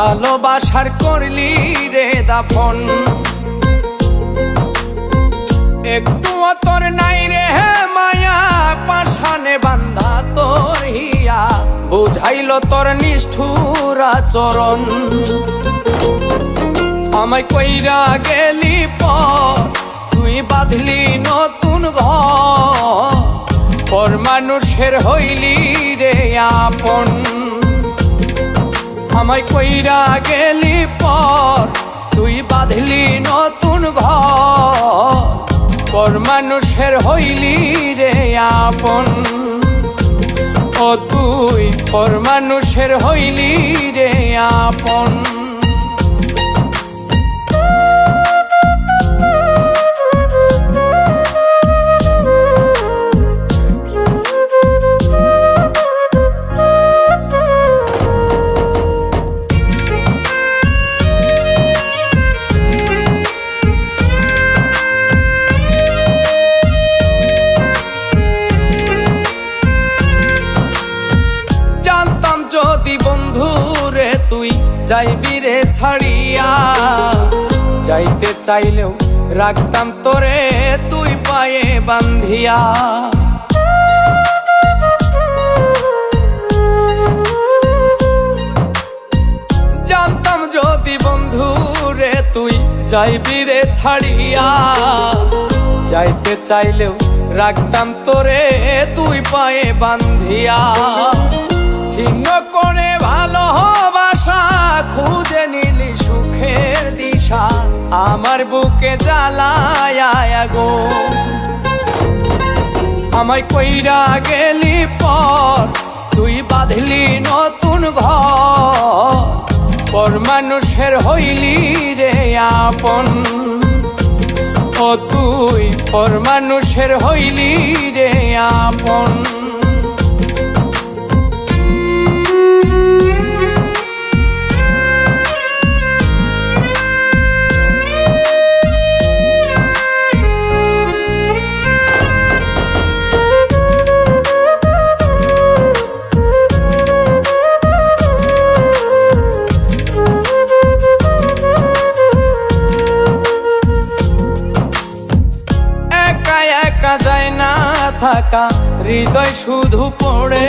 ভালোবাসার করলি রে দাফন। একটু তোর নাই রে মায়া, পাশানে বান্ধা তোর হিয়া, বুঝাইল তোর নিষ্ঠুর আচরণ। আমায় কইরা গেলি পর, তুই বাঁধলি নতুন ঘর, পর মানুষের হইলি রে আপন। আমায় কইরা গেলি পর, তুই বাঁধলি নতুন ঘর, পর মানুষের হইলি রে আপন। ও তুই পর মানুষের হইলি রে আপন। যদি বন্ধু রে তুই যাইবি রে ছাড়িয়া, যাইতে চাইলেও রাখতাম তোরে তুই পায়ে বান্ধিয়া। জানতাম যদি বন্ধু রে তুই যাইবি রে ছাড়িয়া, যাইতে চাইলেও রাখতাম তোরে তুই পায়ে বান্ধিয়া। ছিন্ন করে ভালোবাসা খুঁজে নিলি সুখের দিশা, আমার বুকে জ্বালায় গো। আমায় কইরা গেলি পর, তুই বাঁধলি নতুন ঘর, পর মানুষের হইলি রে আপন। ও তুই পর মানুষের হইলি রে আপন। যায় না থাকা হৃদয় শুধু পড়ে,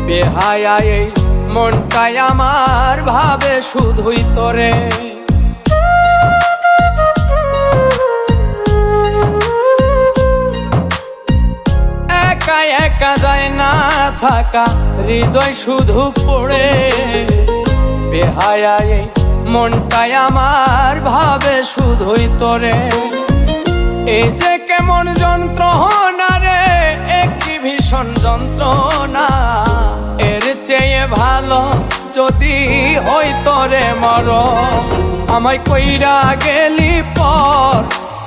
বেহায়া এই মনটাই আমার ভাবে শুধুই তোরে। একা একা যায় না থাকা হৃদয় শুধু পড়ে, বেহায়া এই মনটাই আমার ভাবে শুধুই তোরে। এই যে কেমন যন্ত্রণা রে, একটি ভীষণ যন্ত্রণা, এর চেয়ে ভালো যদি হইতো রে মর। আমায় কইরা গেলি পর,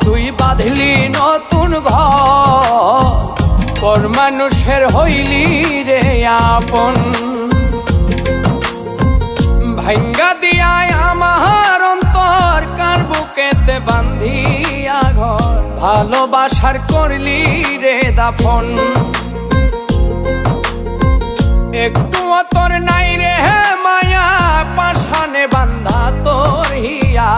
তুই বাঁধলি নতুন ঘর, পর মানুষের হইলি রে আপন। ভাঙ্গা দিয়ায় আমার অন্তর, কার বুকেতে বান্ধিয়া ঘর, ভালোবাসার করলি রে দাফন। একটু তোর নাই রে মায়া, পাশানে বান্ধা তোর হিয়া,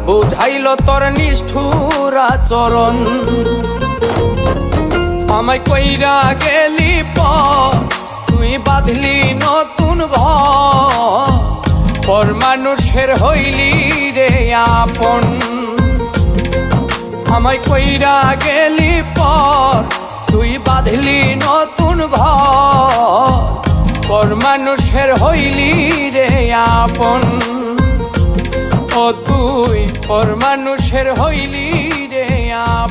বুঝাইল তোর নিষ্ঠুর আচরণ। আমায় কইরা গেলি পর, তুই বাঁধলি নতুন ঘর, পর মানুষের হইলি রে আপন। আমায় কইরা গেলি পর, তুই বাঁধলি নতুন ঘর, পর মানুষের হইলি রে আপন। ও তুই পর মানুষের হইলি রে আপন।